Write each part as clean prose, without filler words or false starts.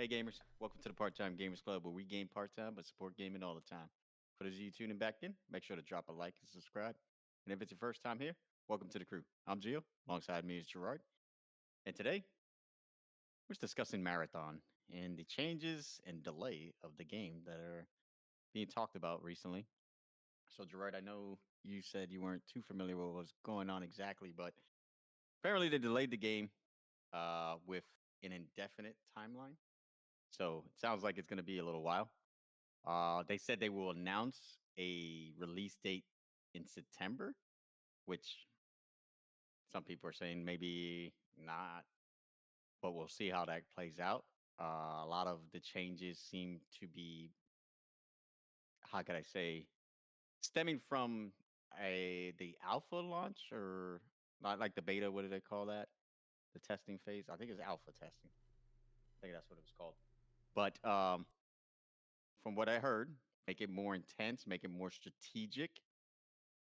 Hey gamers, welcome to the Part-Time Gamers Club where we game part-time but support gaming all the time. For those of you tuning back in, make sure to drop a like and subscribe. And if it's your first time here, welcome to the crew. I'm Gio, alongside me is Gerard. And today, we're discussing Marathon and the changes and delay of the game that are being talked about recently. So Gerard, I know you said you weren't too familiar with what was going on exactly, but apparently they delayed the game with an indefinite timeline. So it sounds like it's going to be a little while. They said they will announce a release date in September, which some people are saying maybe not, but we'll see how that plays out. A lot of the changes seem to be, how could I say, stemming from the alpha launch or not like the beta. What do they call that? The testing phase. I think it's alpha testing. I think that's what it was called. But from what I heard, make it more intense, make it more strategic,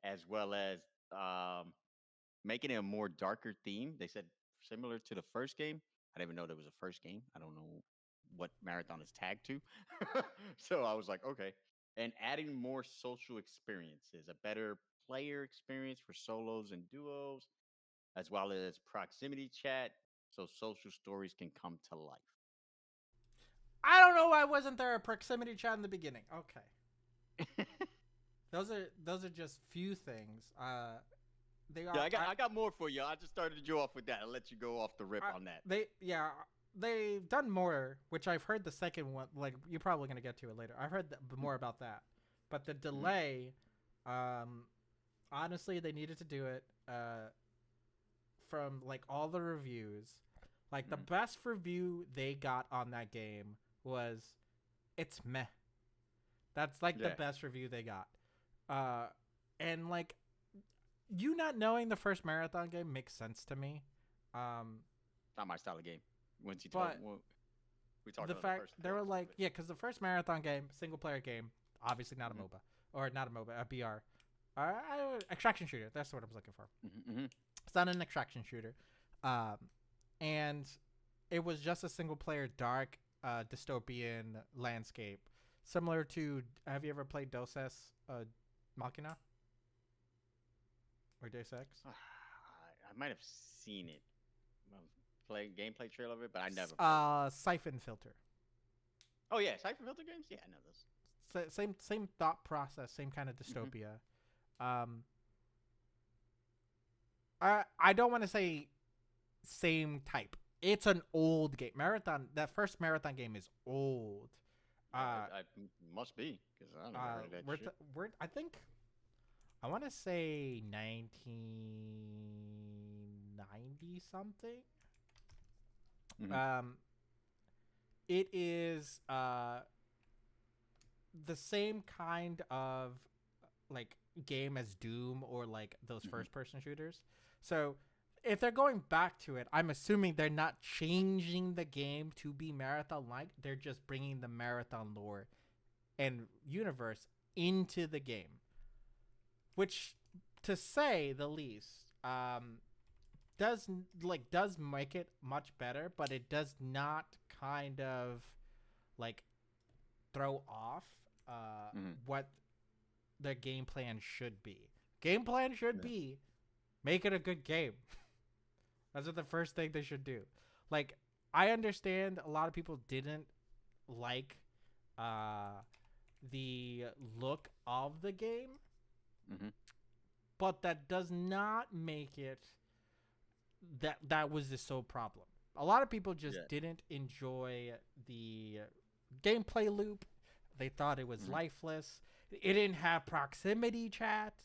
as well as um, making it a more darker theme. They said similar to the first game. I didn't even know there was a first game. I don't know what Marathon is tagged to. So I was like, okay. And adding more social experiences, a better player experience for solos and duos, as well as proximity chat so social stories can come to life. I don't know why wasn't there a proximity chat in the beginning. Okay. Those are just few things. They Yeah, are I got more for you. I just started you off with that. I'll let you go off the rip on that. they've done more, which I've heard the second one. Like you're probably gonna get to it later. I've heard more about that, but the Mhm. delay. Um, Honestly, they needed to do it. From like all the reviews, like the Mhm. best review they got on that game was, "It's meh." That's like the Yeah, best review they got. Uh, and like you not knowing the first marathon game makes sense to me. Um, not my style of game. Once you told but well, we talked the about the fact first they were glimpse of like, it. yeah, because the first marathon game, single player game, obviously not a Mhm. MOBA or not a MOBA, a BR, extraction shooter. That's what I was looking for. Mhm. Mhm. It's not an extraction shooter, um, and it was just a single player dark dystopian landscape, similar to. Have you ever played Deus Ex Machina or Deus Ex? I might have seen it, play gameplay trailer of it, but I never played it. Siphon Filter. Oh yeah, Cypher Filter games. Yeah, I know those. Same thought process, same kind of Mhm. dystopia. Um, I don't want to say same type. It's an old game. Marathon. That first marathon game is old. Yeah, Uh, must be because I never heard of that shit. I think I want to say 1990 something. Mhm. Um, it is the same kind of like game as Doom or like those Mhm. first person shooters. So if they're going back to it, I'm assuming they're not changing the game to be marathon like. They're just bringing the marathon lore and universe into the game, which, to say the least, does does make it much better, but it does not kind of like throw off Mhm. what the game plan should be. Game plan should Yeah. be make it a good game. That's what the first thing they should do. Like I understand a lot of people didn't like uh the look of the game, Mhm. but that does not make it that was the sole problem. A lot of people just Yeah. didn't enjoy the gameplay loop. They thought it was Mhm. lifeless. It didn't have proximity chat,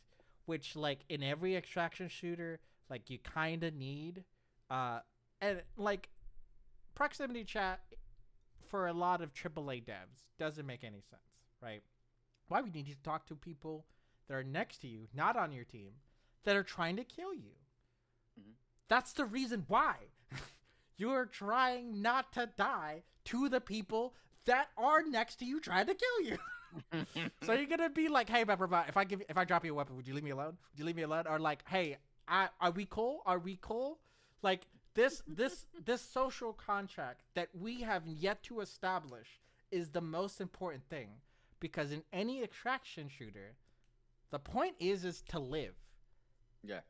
which like in every extraction shooter, like you kind of need. And like proximity chat for a lot of AAA devs doesn't make any sense, right? Why would you need to talk to people that are next to you, not on your team, that are trying to kill you? Mhm. That's the reason why. You're trying not to die to the people that are next to you trying to kill you. So you're gonna be like, hey, if I drop you a weapon, would you leave me alone? Would you leave me alone? Or like, hey, are we cool? Are we cool? Like This social contract that we have yet to establish is the most important thing, because in any extraction shooter, the point is to live. Yeah.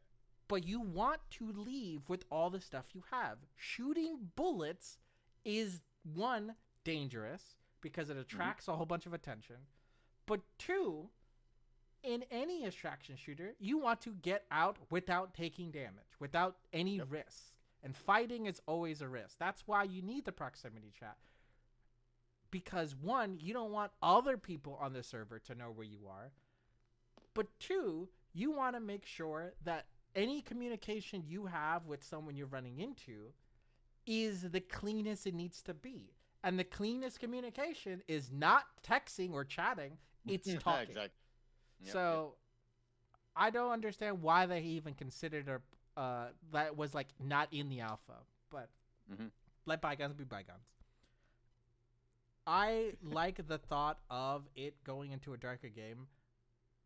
But you want to leave with all the stuff you have. Shooting bullets is, one, dangerous because it attracts a whole bunch of attention. But two, in any extraction shooter, you want to get out without taking damage, without any risk. And fighting is always a risk. That's why you need the proximity chat. Because one, you don't want other people on the server to know where you are. But two, you want to make sure that any communication you have with someone you're running into is the cleanest it needs to be. And the cleanest communication is not texting or chatting, it's talking. Exactly. So I don't understand why they even considered that was like not in the alpha. But let bygones be bygones. I like the thought of it going into a darker game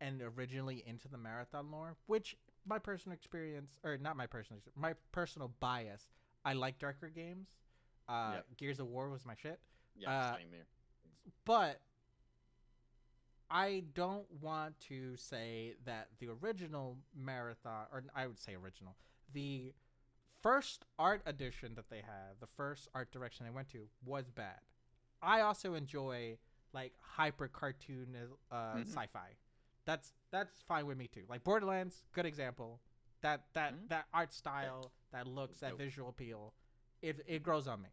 and originally into the marathon lore, which my personal experience, or not my personal experience, my personal bias, I like darker games. Gears of War was my shit. Yeah, same here. But I don't want to say that the original marathon, or I would say original, the first art edition that they had, the first art direction they went to, was bad. I also enjoy like hyper cartoon sci-fi. That's fine with me too. Like Borderlands, good example. That art style, that looks, that visual appeal, it grows on me.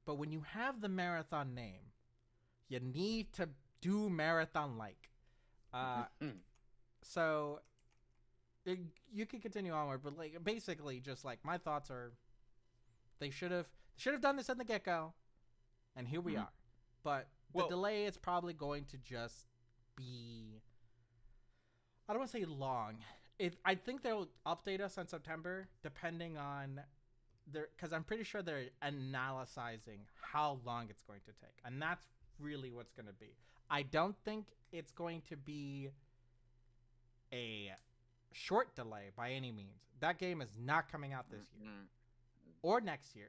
But when you have the marathon name, you need to do marathon like. So you can continue onward, but like basically, just like my thoughts are, they should have done this in the get-go, and here we are. But the delay is probably going to just be, I don't want to say long. I think they'll update us in September, depending on because I'm pretty sure they're analyzing how long it's going to take, and that's really what's going to be. I don't think it's going to be a short delay by any means. That game is not coming out this year or next year.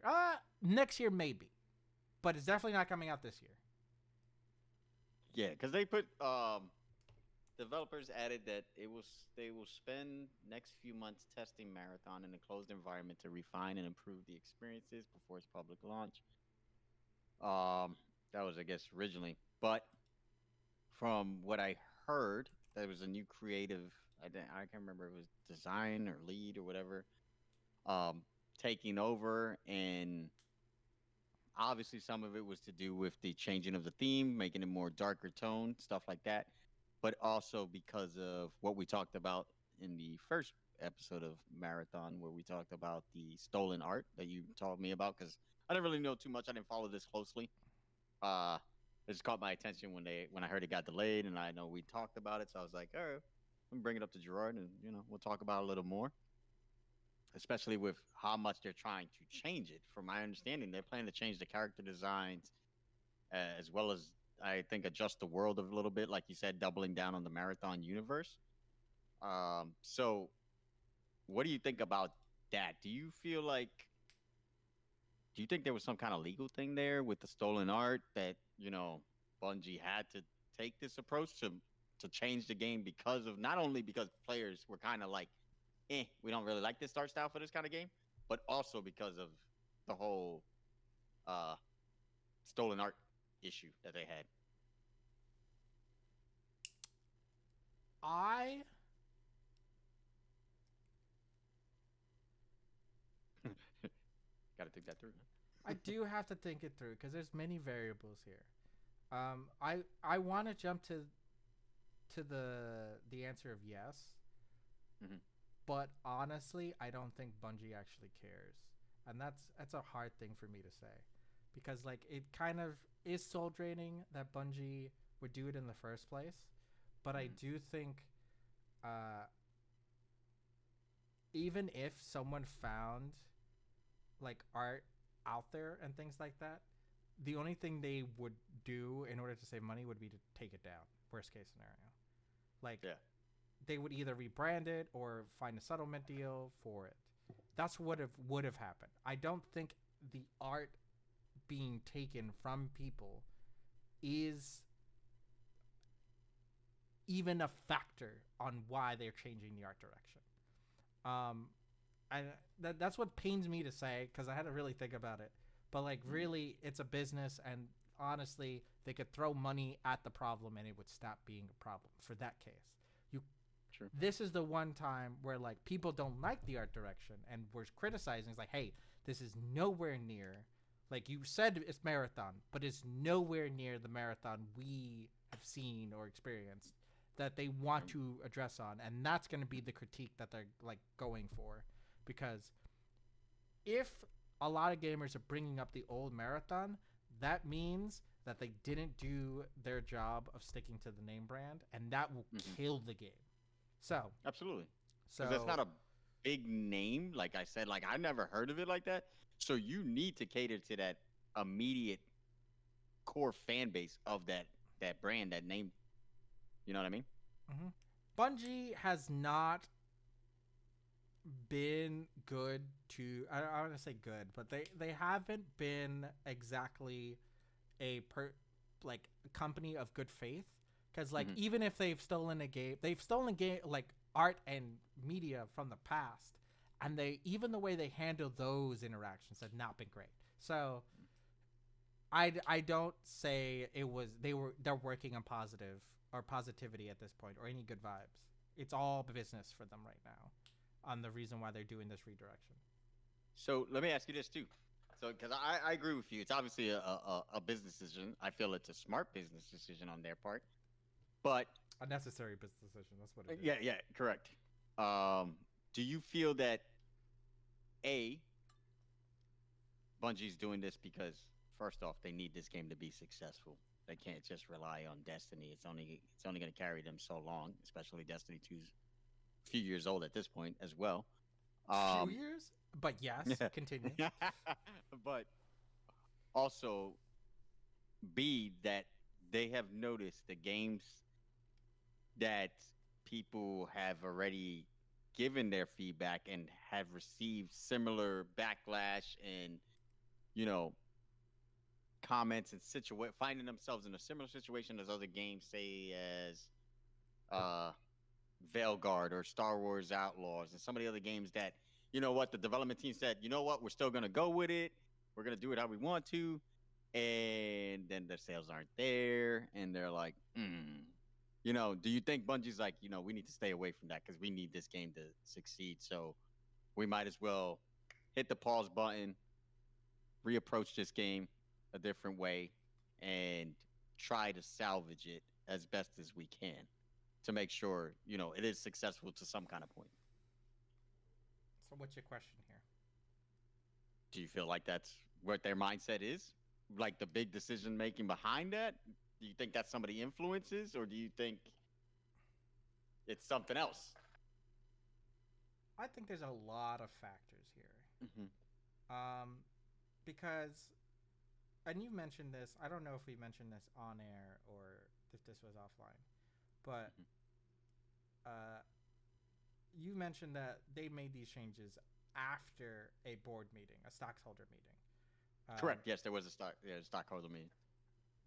Next year maybe, but it's definitely not coming out this year. Yeah, because they put developers added that they will spend next few months testing Marathon in a closed environment to refine and improve the experiences before its public launch. That was, I guess, originally, but from what I heard, there was a new creative. I can't remember if it was design or lead or whatever, taking over, and obviously some of it was to do with the changing of the theme, making it more darker tone, stuff like that, but also because of what we talked about in the first episode of Marathon, where we talked about the stolen art that you told me about, because I didn't really know too much. I didn't follow this closely. It just caught my attention when I heard it got delayed, and I know we talked about it, so I was like, all right, let me bring it up to Gerard, and we'll talk about it a little more, especially with how much they're trying to change it. From my understanding, they're planning to change the character designs, as well as I think adjust the world a little bit, like you said, doubling down on the Marathon universe. So what do you think about that? Do you think there was some kind of legal thing there with the stolen art that, Bungie had to take this approach to change the game because of, not only because players were kind of like, we don't really like this art style for this kind of game, but also because of the whole stolen art issue that they had? I Got to think that through. I do have to think it through because there's many variables here. I want to jump to the answer of yes, but honestly, I don't think Bungie actually cares, and that's a hard thing for me to say, because like it kind of is soul draining that Bungie would do it in the first place, but I do think, even if someone found like art out there and things like that, the only thing they would do in order to save money would be to take it down. Worst case scenario. Like, they would either rebrand it or find a settlement deal for it. That's what would have happened. I don't think the art being taken from people is even a factor on why they're changing the art direction. Um, and that's what pains me to say because I had to really think about it. But like, really, it's a business, and honestly, they could throw money at the problem and it would stop being a problem. For that case, you. True. This is the one time where like people don't like the art direction and we're criticizing. It's like, hey, this is nowhere near. Like you said, it's marathon, but it's nowhere near the marathon we have seen or experienced that they want to address on, and that's going to be the critique that they're like going for, because if a lot of gamers are bringing up the old marathon, that means that they didn't do their job of sticking to the name brand, and that will kill the game. So absolutely. So that's not a big name, like I said. Like I never heard of it like that. So you need to cater to that immediate core fan base of that brand, that name. You know what I mean? Mm-hmm. Bungie has not been good to. I want to say good, but they haven't been exactly a company of good faith. Because like even if they've stolen like art and media from the past, and even the way they handle those interactions have not been great. So I don't say they're working on positivity at this point or any good vibes. It's all business for them right now, on the reason why they're doing this redirection. So let me ask you this too. So because I agree with you, it's obviously a business decision. I feel it's a smart business decision on their part, but a necessary business decision. That's what it is. Yeah, correct. Do you feel that Bungie's doing this because first off, they need this game to be successful. They can't just rely on Destiny. It's only going to carry them so long, especially Destiny 2's a few years old at this point as well. Few years? But yes, continue. But also, B, that they have noticed the games that people have already given their feedback and have received similar backlash and, comments and finding themselves in a similar situation as other games, say as Veilguard or Star Wars Outlaws and some of the other games that, the development team said, we're still going to go with it. We're going to do it how we want to. And then the sales aren't there. And they're like, do you think Bungie's like, we need to stay away from that because we need this game to succeed. So we might as well hit the pause button, reapproach this game a different way, and try to salvage it as best as we can to make sure, it is successful to some kind of point. So what's your question here? Do you feel like that's what their mindset is? Like the big decision making behind that? Do you think that's some of the influences, or do you think it's something else? I think there's a lot of factors here. Because, and you mentioned this, I don't know if we mentioned this on air or if this was offline, but you mentioned that they made these changes after a board meeting, a stockholder meeting. Correct. Yes, there was a stockholder meeting.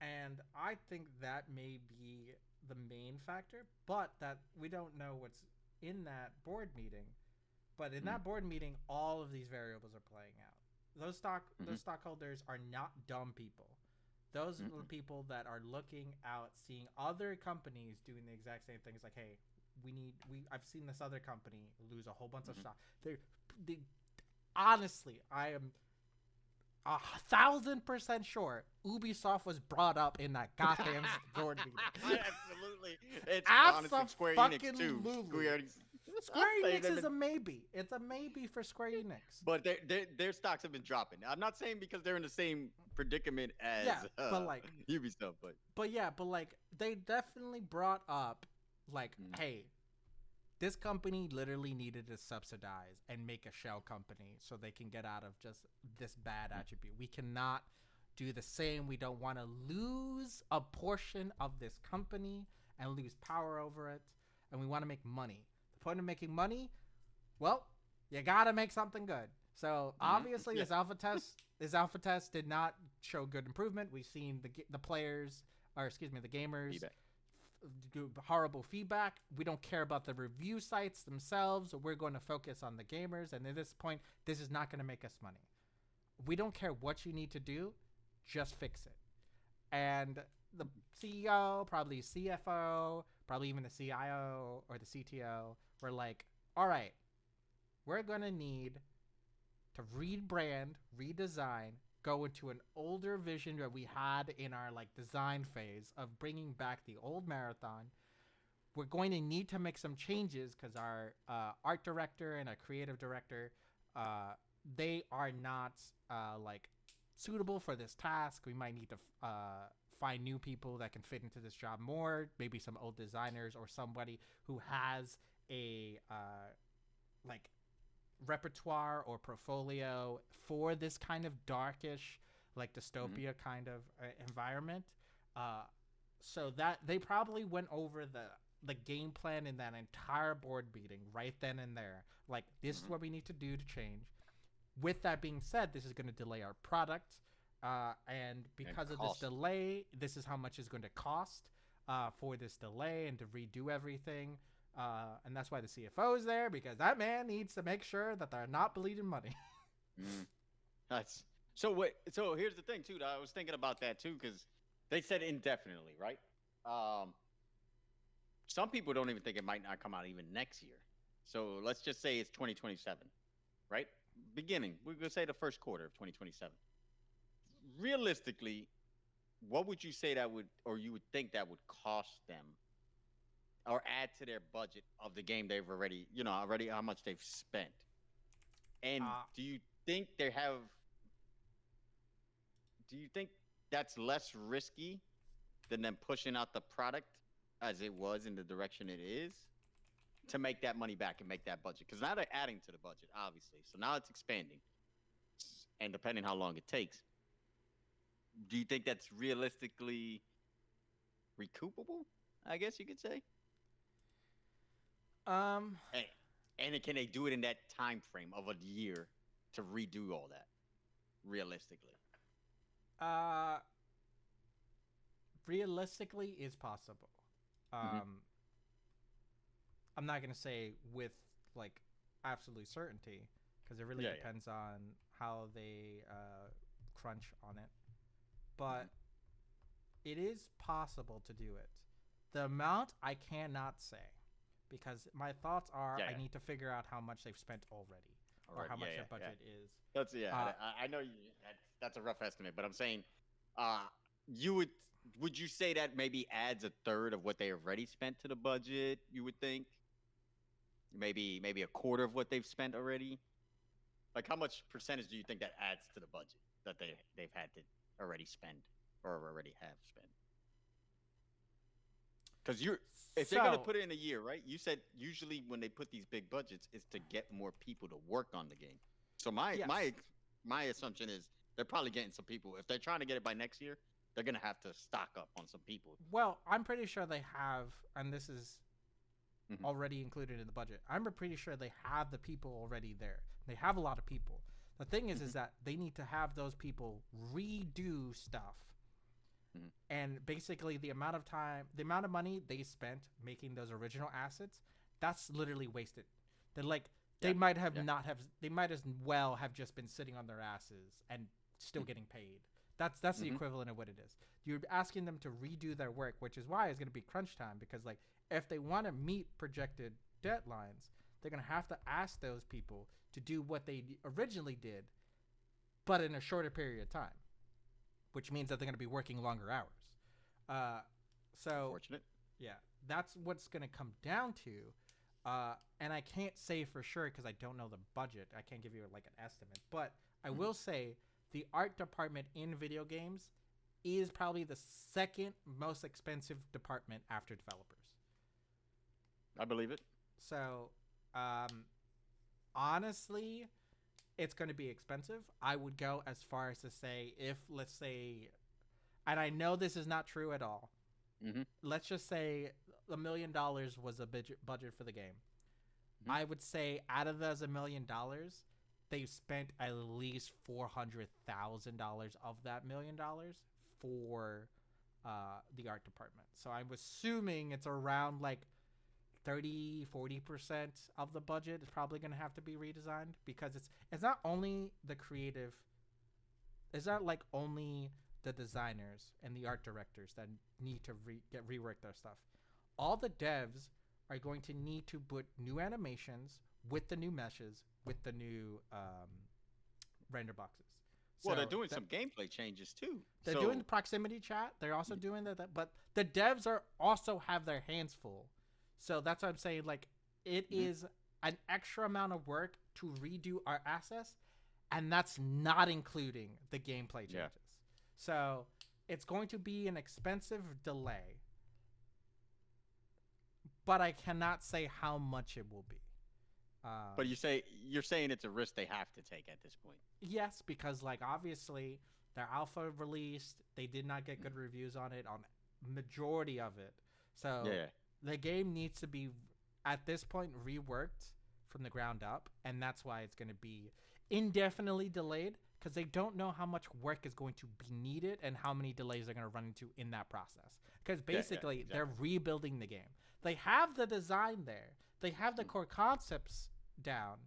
And I think that may be the main factor, but that we don't know what's in that board meeting. But in that board meeting, all of these variables are playing out. Those stockholders are not dumb people. Those are the people that are looking out, seeing other companies doing the exact same things. Like, hey, I've seen this other company lose a whole bunch of stock. Honestly, I am 1,000% sure Ubisoft was brought up in that goddamn board meeting. Absolutely. It's honestly Square Enix too. Square Enix is a maybe. It's a maybe for Square Enix. But their stocks have been dropping. I'm not saying because they're in the same predicament as Ubisoft, but they definitely brought up hey, this company literally needed to subsidize and make a shell company so they can get out of just this bad attribute. We cannot do the same. We don't want to lose a portion of this company and lose power over it, and we want to make money. The point of making money, well, You gotta make something good. So obviously, Yeah. this alpha test did not show good improvement. We've seen the players, or excuse me, the gamers, Feedback. do horrible feedback. We don't care about the review sites themselves. We're going to focus on the gamers. And at this point, this is not going to make us money. We don't care what you need to do, just fix it. And the CEO, probably CFO, probably even the CIO or the CTO were like, all right, we're going to need to rebrand, redesign, go into an older vision that we had in our like design phase of bringing back the old marathon. We're going to need to make some changes because our art director and our creative director, they are not like suitable for this task. We might need to find new people that can fit into this job more. Maybe some old designers or somebody who has a like repertoire or portfolio for this kind of darkish, like dystopia kind of environment. So that they probably went over the game plan in that entire board meeting right then and there. Like, this is what we need to do to change. With that being said, this is going to delay our product. And because of this delay, this is how much it's going to cost for this delay and to redo everything. And that's why the CFO is there, because that man needs to make sure that they're not bleeding money. That's so. So here's the thing too. I was thinking about that too, because they said indefinitely, right? Some people don't even think it might not come out even next year. So let's just say it's 2027, right? Beginning, we're gonna say the first quarter of 2027. Realistically, what would you say that would, or you would think that would cost them, or add to their budget of the game they've already, already how much they've spent? And do you think do you think that's less risky than them pushing out the product as it was in the direction it is to make that money back and make that budget? Because now they're adding to the budget, obviously. So now it's expanding. And depending how long it takes, do you think that's realistically recoupable? I guess you could say. And can they do it in that time frame of a year to redo all that realistically? Realistically is possible. I'm not gonna say with like absolute certainty, because it really depends on how they crunch on it. But it is possible to do it. The amount I cannot say, because my thoughts are I need to figure out how much they've spent already, or how much their budget is. That's I know that's a rough estimate, but I'm saying, would you say that maybe adds a third of what they already spent to the budget? You would think maybe a quarter of what they've spent already. Like, how much percentage do you think that adds to the budget that they've had to already spend or already have spent? Because if they're gonna put it in a year, right? You said usually when they put these big budgets, it's to get more people to work on the game. So my assumption is they're probably getting some people. If they're trying to get it by next year, they're gonna have to stock up on some people. Well, I'm pretty sure they have, and this is already included in the budget. I'm pretty sure they have the people already there. They have a lot of people. The thing is that they need to have those people redo stuff. And basically the amount of money they spent making those original assets, that's literally wasted. They might as well have just been sitting on their asses and still getting paid. That's the equivalent of what it is. You're asking them to redo their work, which is why it's going to be crunch time, because like if they want to meet projected deadlines, they're going to have to ask those people to do what they originally did, but in a shorter period of time, which means that they're going to be working longer hours. Unfortunate. Yeah, that's what's going to come down to. And I can't say for sure because I don't know the budget. I can't give you like an estimate, but I will say the art department in video games is probably the second most expensive department after developers. I believe it. So, honestly, it's going to be expensive. I would go as far as to say, if let's say, and I know this is not true at all. Let's just say $1 million was a budget for the game. I would say out of those $1,000,000, they've spent at least $400,000 of that $1,000,000 for the art department. So I'm assuming it's around like 30-40% of the budget is probably going to have to be redesigned, because it's not only the creative, it's not like only the designers and the art directors that need to rework their stuff. All the devs are going to need to put new animations with the new meshes, with the new render boxes. Well, they're doing some gameplay changes too. They're doing the proximity chat. They're also doing that, but the devs are also have their hands full. So that's what I'm saying. Like, it is an extra amount of work to redo our assets, and that's not including the gameplay changes. Yeah. So it's going to be an expensive delay, but I cannot say how much it will be. But you're saying it's a risk they have to take at this point. Yes, because like obviously their alpha released, they did not get good reviews on it, on majority of it. So the game needs to be at this point reworked from the ground up, and that's why it's going to be indefinitely delayed, because they don't know how much work is going to be needed and how many delays they're going to run into in that process. Because basically exactly. They're rebuilding the game. They have the design there. They have the core concepts down,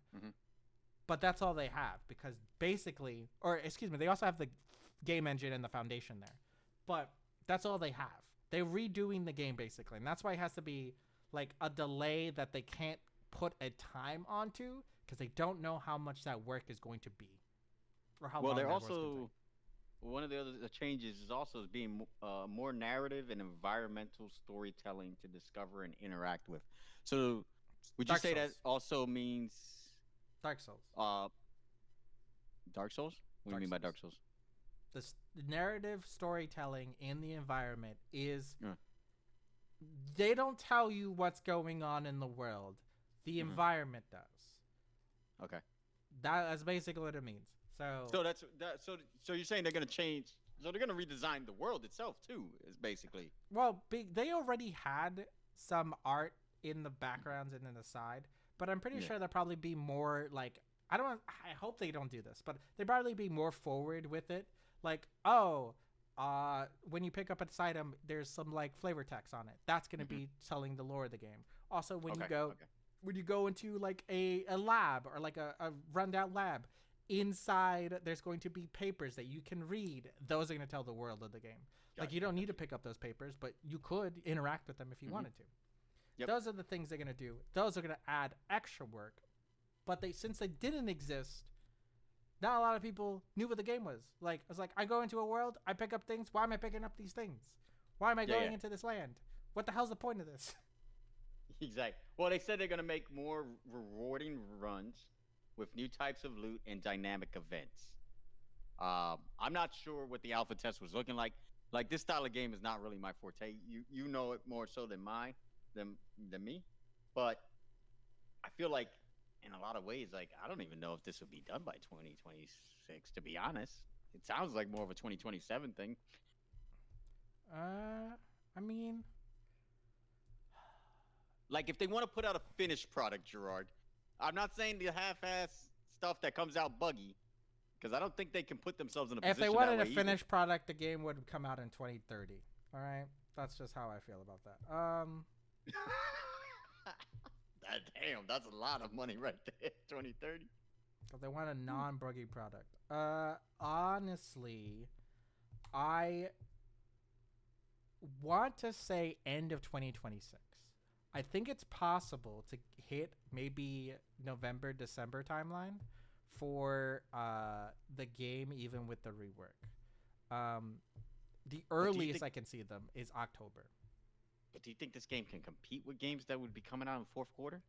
but that's all they have, because basically, or excuse me, they also have the game engine and the foundation there, but that's all they have. They're redoing the game basically, and that's why it has to be like a delay that they can't put a time onto, because they don't know how much that work is going to be, or how long they're that also one of the other changes is also being more narrative and environmental storytelling to discover and interact with. So would you say that also means Dark Souls? Dark Souls? What do you mean by Dark Souls? The narrative storytelling in the environment is they don't tell you what's going on in the world. The environment does. Okay. That's basically what it means. So you're saying they're going to change, so they're going to redesign the world itself too, is basically. Well, they already had some art in the backgrounds and in the side, but I'm pretty sure there'll probably be more like, I hope they don't do this, but they probably be more forward with it. Like, when you pick up an item, there's some like flavor text on it. That's going to be telling the lore of the game. Also, when you go into like a lab, or like a rundown lab, inside there's going to be papers that you can read. Those are going to tell the world of the game. Like, you don't need to pick up those papers, but you could interact with them if you wanted to. Yep. Those are the things they're going to do. Those are going to add extra work. But since they didn't exist, not a lot of people knew what the game was. Like, it's like, I go into a world, I pick up things. Why am I picking up these things? Why am I going into this land? What the hell's the point of this? Exactly. Well, they said they're going to make more rewarding runs with new types of loot and dynamic events. I'm not sure what the alpha test was looking like. Like, this style of game is not really my forte. You know it more so than me. But I feel like in a lot of ways, like, I don't even know if this will be done by 2026, to be honest. It sounds like more of a 2027 thing. I mean, like, if they want to put out a finished product, Gerard, I'm not saying the half-ass stuff that comes out buggy, because I don't think they can put themselves in a position. If they wanted a finished product, the game would come out in 2030. All right, that's just how I feel about that. Damn, that's a lot of money right there. 2030. But they want a non-buggy product. Honestly, I want to say end of 2026. I think it's possible to hit maybe November, December timeline for the game, even with the rework. The earliest I can see them is October. But do you think this game can compete with games that would be coming out in the fourth quarter?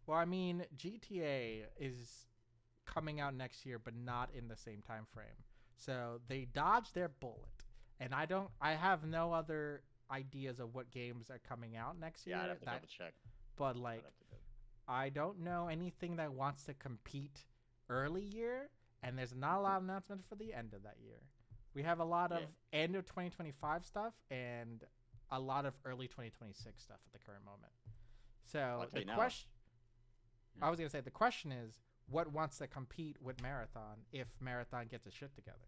Well, I mean, GTA is coming out next year, but not in the same time frame. So they dodged their bullet. And I have no other ideas of what games are coming out next year. Yeah, I'd have to double check. But like, I don't know anything that wants to compete early year, and there's not a lot of announcements for the end of that year. We have a lot of end of 2025 stuff and a lot of early 2026 stuff at the current moment. So the question, I was gonna say the question is, what wants to compete with Marathon if Marathon gets its shit together?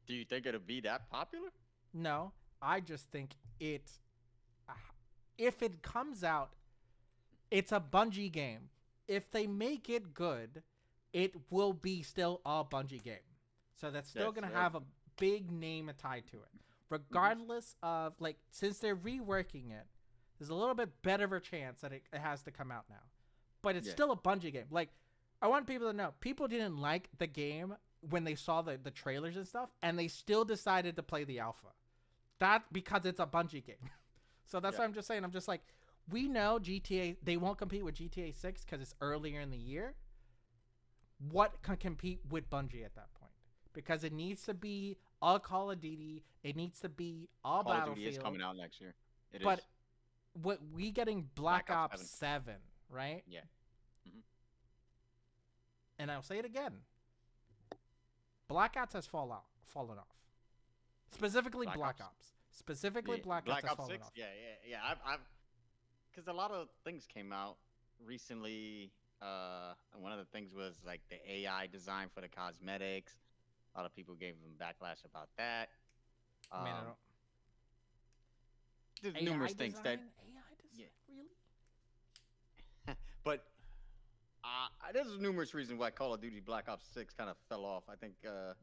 Do you think it'll be that popular? No, I just think it. If it comes out, it's a Bungie game. If they make it good, it will be still a Bungie game. So that's still going to have a big name tied to it. Regardless of, like, since they're reworking it, there's a little bit better of a chance that it has to come out now. But it's still a Bungie game. Like, I want people to know, people didn't like the game when they saw the trailers and stuff, and they still decided to play the alpha. That because it's a Bungie game. So that's what I'm just saying. I'm just like, we know GTA, they won't compete with GTA 6 because it's earlier in the year. What can compete with Bungie at that point? Because it needs to be all Call of Duty. It needs to be all Call Battlefield. of Duty is coming out next year. But what we getting Black Ops 7, right? Yeah. Mm-hmm. And I'll say it again. Black Ops has fallen off. Specifically Black Ops. Specifically Black Ops has fallen 6? off. Yeah. I've because a lot of things came out recently. And one of the things was like the AI design for the cosmetics. A lot of people gave them backlash about that. I mean, I don't. There's AI numerous things that. AI design, really? But there's numerous reasons why Call of Duty Black Ops 6 kind of fell off. I think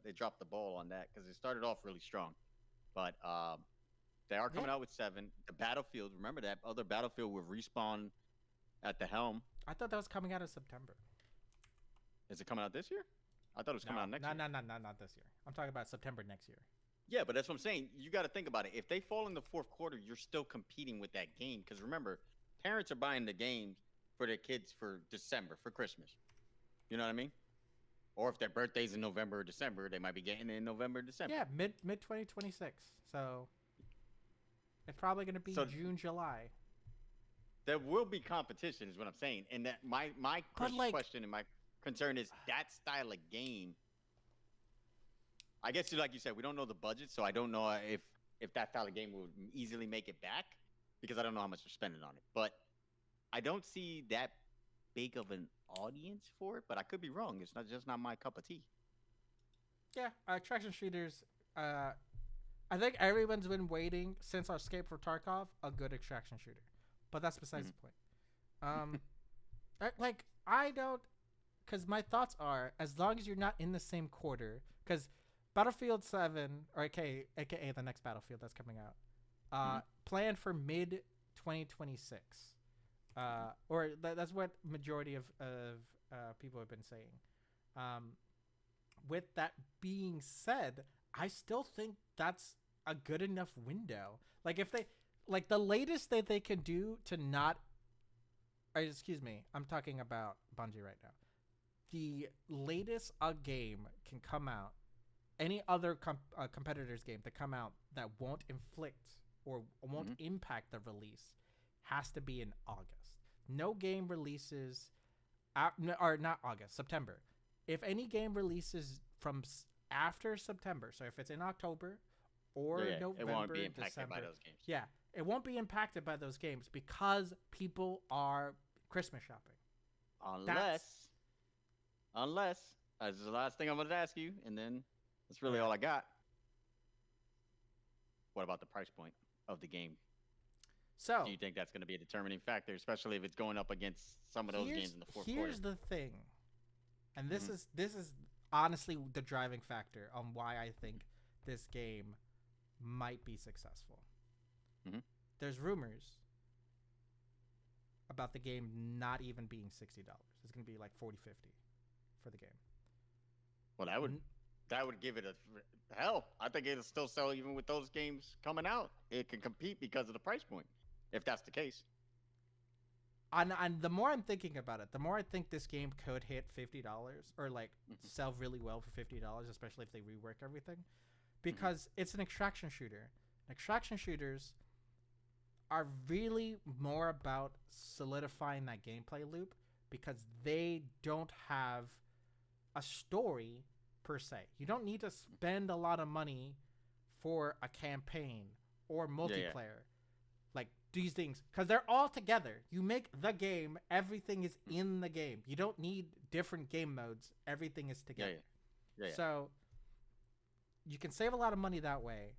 they dropped the ball on that because it started off really strong. But they are coming out with 7. The Battlefield, remember that other Battlefield with Respawn at the helm. I thought that was coming out in September. Is it coming out this year? I thought it was coming out next year. No, not this year. I'm talking about September next year. Yeah, but that's what I'm saying. You got to think about it. If they fall in the fourth quarter, you're still competing with that game. Because remember, parents are buying the games for their kids for December, for Christmas. You know what I mean? Or if their birthday's in November or December, they might be getting it in November or December. Yeah, mid 2026. So it's probably going to be June, July. There will be competition, is what I'm saying. And that my question and my concern is that style of game. I guess, like you said, we don't know the budget, so I don't know if that style of game will easily make it back because I don't know how much they're spending on it. But I don't see that big of an audience for it, but I could be wrong. It's not my cup of tea. Yeah, attraction shooters. I think everyone's been waiting since our Escape from Tarkov, a good extraction shooter. But that's besides the point. I don't, because my thoughts are, as long as you're not in the same quarter, because Battlefield 7, or aka the next Battlefield that's coming out, planned for mid 2026. Or that's what majority of people have been saying. With that being said, I still think that's a good enough window. Like if they, like the latest that they can do to not, or excuse me, I'm talking about Bungie right now. The latest a game can come out, any other competitor's game to come out that won't inflict or won't impact the release has to be in August. No game releases, or not August, September. If any game releases from after September, so if it's in October or November, it won't be impacted December, by those games. Yeah, it won't be impacted by those games because people are Christmas shopping. Unless, that's the last thing I'm going to ask you, and then that's really all I got. What about the price point of the game? So, do you think that's going to be a determining factor, especially if it's going up against some of those games in the fourth quarter? Here's the thing, and this is honestly the driving factor on why I think this game might be successful. There's rumors about the game not even being $60. It's going to be like $40, $50 for the game. Well, that would give it a hell. I think it'll still sell even with those games coming out. It can compete because of the price point, if that's the case. And the more I'm thinking about it, the more I think this game could hit $50 or like sell really well for $50, especially if they rework everything, because it's an extraction shooter. Extraction shooters are really more about solidifying that gameplay loop because they don't have a story per se. You don't need to spend a lot of money for a campaign or multiplayer. Like these things because they're all together. You make the game, everything is in the game. You don't need different game modes. Everything is together. Yeah. So you can save a lot of money that way.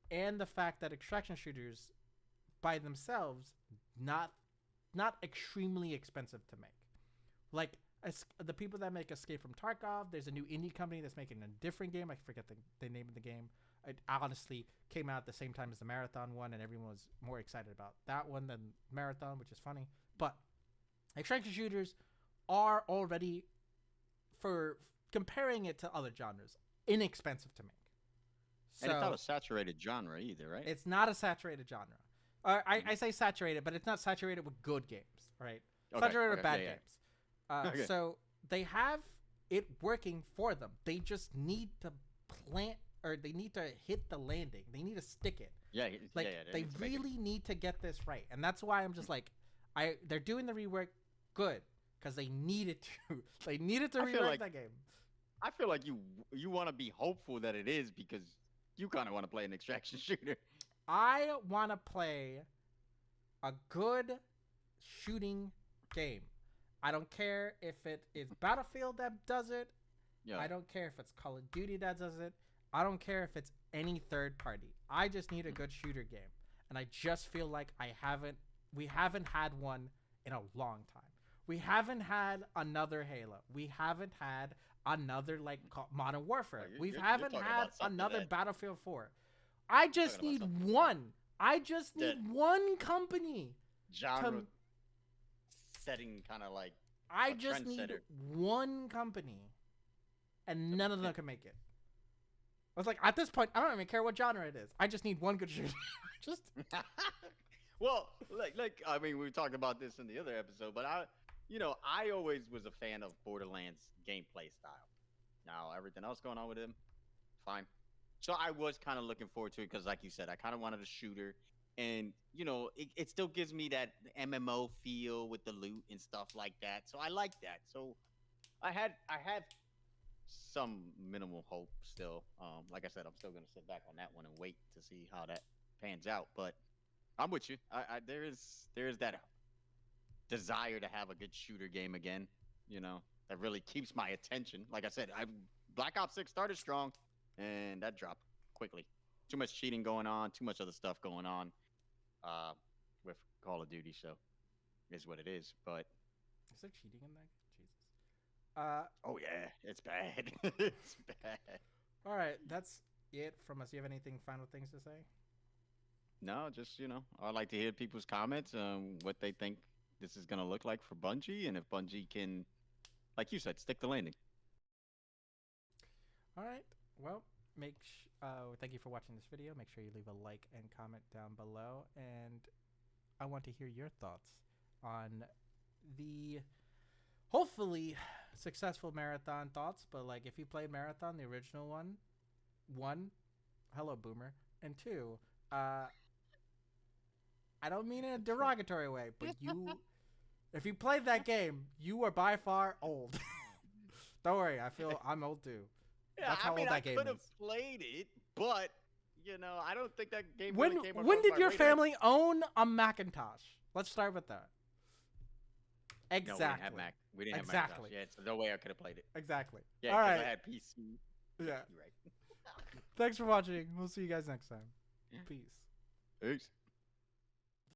And the fact that extraction shooters by themselves not extremely expensive to make. Like the people that make Escape from Tarkov, there's a new indie company that's making a different game. I forget the name of the game. It honestly came out at the same time as the Marathon one, and everyone was more excited about that one than Marathon, which is funny. But extraction shooters are already, for comparing it to other genres, inexpensive to make. And it's not a saturated genre either, right? It's not a saturated genre. I say saturated, but it's not saturated with good games, right? Saturated with bad games. So they have it working for them. They just need to plant, or they need to hit the landing. They need to stick it. They really need to get this right, and that's why I'm just like, they're doing the rework good because they needed to. They needed to rework that game. I feel like you want to be hopeful that it is because you kind of want to play an extraction shooter. I want to play a good shooting game. I don't care if it is Battlefield that does it. Yeah. I don't care if it's Call of Duty that does it. I don't care if it's any third party. I just need a good shooter game. And I just feel like we haven't had one in a long time. We haven't had another Halo. We haven't had another Modern Warfare. We haven't had another Battlefield 4. I just need one. I just need one company. Genre setting kind of like I just need one company, and none of them can make it. I was like, at this point, I don't even care what genre it is. I just need one good shooter. Just well, like I mean, we talked about this in the other episode, but I always was a fan of Borderlands gameplay style. Now everything else going on with him, fine. So I was kind of looking forward to it because, like you said, I kind of wanted a shooter. And, it still gives me that MMO feel with the loot and stuff like that. So I like that. So I have some minimal hope still. Like I said, I'm still going to sit back on that one and wait to see how that pans out. But I'm with you. There is that desire to have a good shooter game again, that really keeps my attention. Like I said, Black Ops 6 started strong, and that dropped quickly. Too much cheating going on, too much other stuff going on with Call of Duty, so is what it is. But is there cheating in that? Jesus. Oh yeah, it's bad. It's bad. All right, that's it from us. You have anything final things to say? No, just I'd like to hear people's comments on what they think this is gonna look like for Bungie, and if Bungie can, like you said, stick the landing. All right. Well, thank you for watching this video. Make sure you leave a like and comment down below, and I want to hear your thoughts on the hopefully successful Marathon thoughts. But if you played Marathon, the original one, hello boomer, and two, I don't mean in a derogatory way, but if you played that game, you are by far old. Don't worry, I'm old too. Yeah, that's how old that game is. I could have played it, but I don't think that game. When did your family own a Macintosh? Let's start with that. Exactly. No, we didn't have Macintosh. Yeah, so no way I could have played it. Exactly. Yeah, all right. I had PC. Yeah. You're right. Thanks for watching. We'll see you guys next time. Peace. Peace.